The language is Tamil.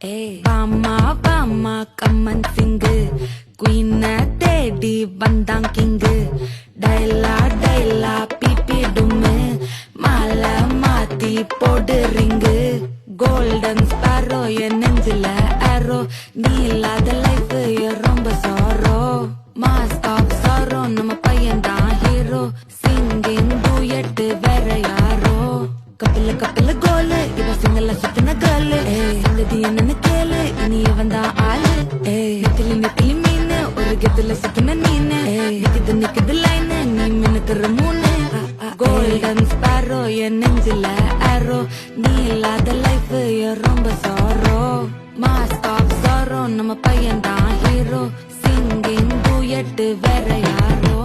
Bama bama kaman singu Queen teddy bandang kingu Daila daila pipi dumme Mala mati podu ringu Golden sparrow என் நெஞ்சில arrow நீ இல்லாத life ரொம்ப sorrow Mask of sorrow நம்ம பையன்தான் hero Singing duet வேற யாரோ கப்பில கப்பில கோலு இவ சிங்கல சுத்தின கேளு சங்கதி என்னன்னு கேளு இனி இவன் தான் ஆளு நெத்திலி நெத்திலி மீனு ஒரு கெத்துல சுத்தின நீனு நிக்குது நிக்குது லைனு நீ மினுக்குற மூணு கோல்டன் ஸ்பாரோ என் நெஞ்சில arrow நீ இல்லாத லைஃப் ரொம்ப சாரோ மாஸ்க் ஆஃப் சாரோ நம்ம பையன் தான் ஹீரோ சிங்கிங் டூயட் வேற யாரோ